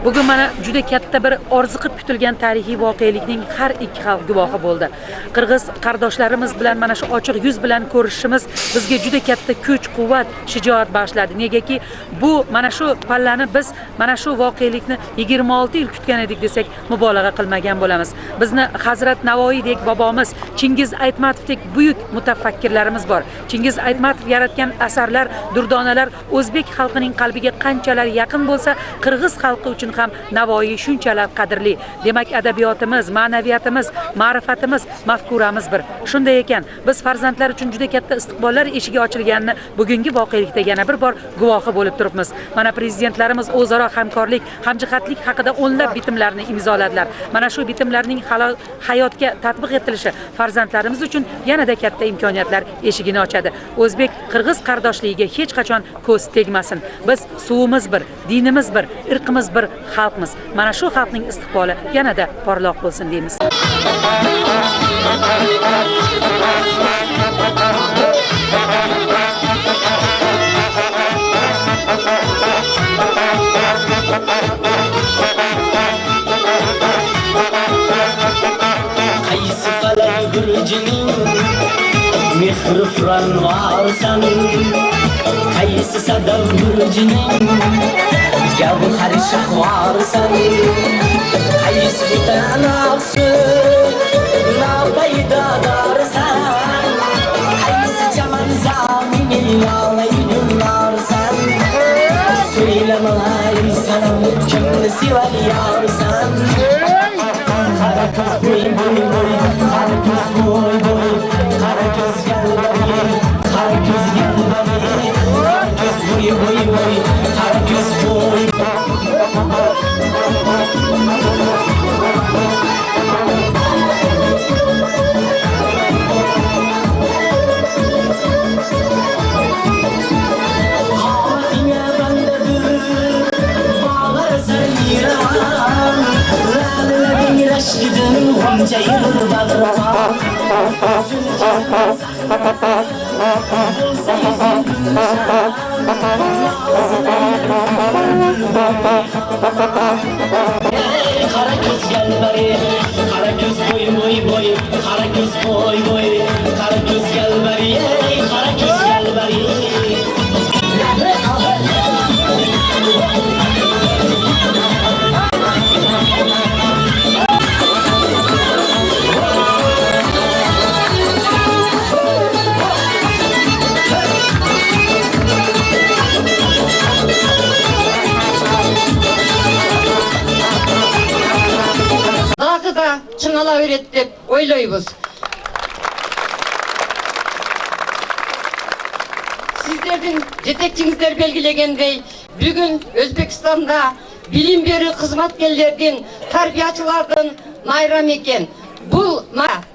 Bugun mana juda katta bir orziqib kutilgan tarixiy voqelikning har ikki xalq guvohi bo'ldi. Qirg'iz qardoshlarimiz bilan mana shu ochiq yuz bilan ko'rishishimiz bizga juda katta kuch-quvvat, shijoat bag'ishladi. Negaki, bu mana shu pallani biz mana shu voqelikni 26 yil kutgan edik desak, mubolag'a qilmagan bo'lamiz. Bizni Hazrat Navoiydek bobomiz, Chingiz Aytmatovdek buyuk mutafakkirlarimiz bor. Chingiz Aytmatov yaratgan asarlar, durdonalar o'zbek xalqining qalbiga qanchalar yaqin bo'lsa, qirg'iz xalqi uchun ham Navoiy shunchalar qadrli. Demak, adabiyotimiz, ma'naviyatimiz, ma'rifatimiz, mafkuramiz bir. Shunday ekan, biz farzandlar uchun juda katta istiqbollar eshigi ochilganini bugungi voqelikda yana bir bor guvohi bo'lib turibmiz. Mana prezidentlarimiz o'zaro hamkorlik, hamjihatlik haqida o'nlab bitimlarni imzoladilar. Mana shu bitimlarning hayotga tatbiq etilishi farzandlarimiz uchun yanada katta imkoniyatlar eshigini ochadi. O'zbek qirg'iz qardoshligiga hech qachon ko'z tegmasin. Biz suvimiz bir, dinimiz bir, irqimiz bir xalqmiz. Mana shu xalqning istiqboli yanada porloq bo'lsin deymiz. Qaysi falak gurjining mehrifron varsan, qaysi sadav gurjining gavhar shahvarsan, qaysi tanaqsi nabaydadarsan, qaysi chaman zaminin alaydunlarsan, söylemay sanam kimni sevar yarsan. Qara ko'z boy boy boy, qara ko'z boy boy, qara ko'z galbari, qara ko'z galbari, qara ko'z boy boy boy, qara ko'z boy. Aşkıdım onca yıl bağırma. Kara göz gel bari, kara göz boy boy boy, kara göz boy boy, kara göz gel bari, kara göz gel bari. Da çınala öğrettik, oylayız. Sizlerin yetekçinizler belgilegендей, bugün Özbekistan'da bilim beri hizmetkerlerden, tarbiyacılardan bayram eken. Bu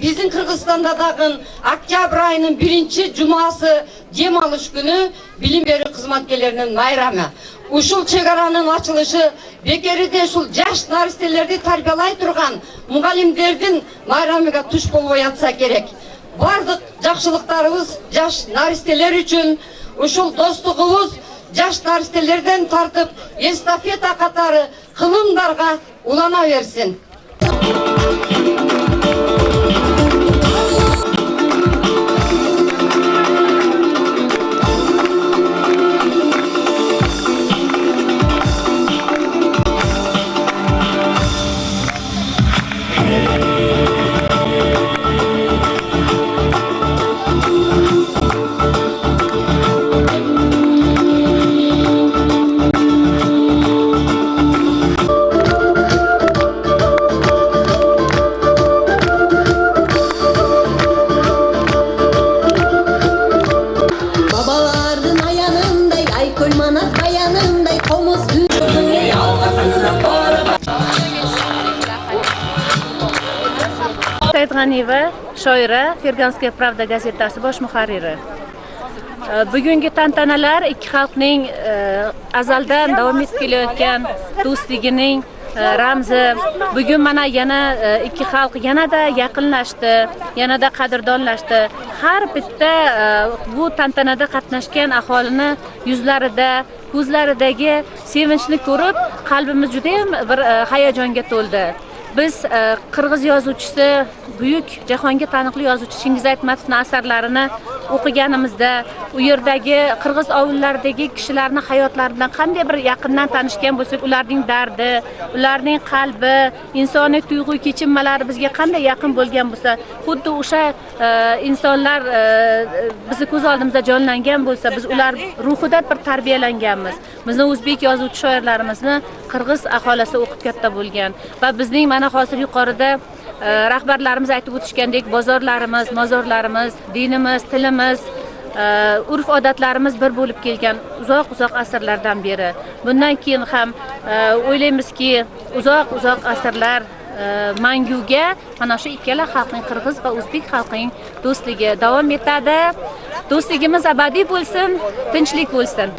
bizim Kırgızistan'da dağın oktyabr ayının 1. cuması dem alış günü bilim beri hizmetkerlerinin bayramı. Uşul çegaranın açılışı bekeride şul jaş naristelerdi tarbiyalay turgan mugallimderdin bayramıga tuş bolup yatsa gerek. Bardык жақшылықтарыбыз жаш наристелер үшін ушул достугубуз жаш наристелерден тартып эстафета катары кылымдарга улана берсин. G'aniyeva, shoira, Ferganskaya Pravda gazetasi bosh muharriri. Bugungi tantanalar ikki xalqning azaldan davom etib kelayotgan do'stligining ramzi. Bugun mana yana ikki xalq yanada yaqinlashdi, yanada qadrdonlashdi. Har bitta bu tantanada qatnashgan aholini yuzlarida, ko'zlaridagi sevinchni ko'rib, qalbimiz juda ham bir hayajonga to'ldi. Biz qirg'iz yozuvchisi, buyuk jahonga taniqli yozuvchi Chingiz Aytmatovning asarlarini o'qiganimizda, u yerdagi qirg'iz ovullaridagi kishilarning hayotlaridan qanday bir yaqindan tanishgan bo'lsak, ularning dardi, ularning qalbi, insoniy tuyg'u kechinmalari bizga qanday yaqin bo'lgan bo'lsa, xuddi o'sha insonlar bizni ko'z oldimizda jonlangan bo'lsa, biz ular ruhida bir tarbiyalanganmiz. Bizning o'zbek yozuvchi shoirlarimizni qirg'iz aholisi o'qib katta bo'lgan va bizning mana hozir yuqorida rahbarlarimiz aytib o'tishgandek, bozorlarimiz, mozorlarimiz, dinimiz, tilimiz, urf-odatlarimiz bir bo'lib kelgan uzoq asrlardan beri. Bundan keyin ham o'ylaymizki, uzoq asrlar manguga mana shu ikkala xalqning, qirg'iz va o'zbek xalqining do'stligi davom etadi. Do'stligimiz abadiy bo'lsin, tinchlik bo'lsin.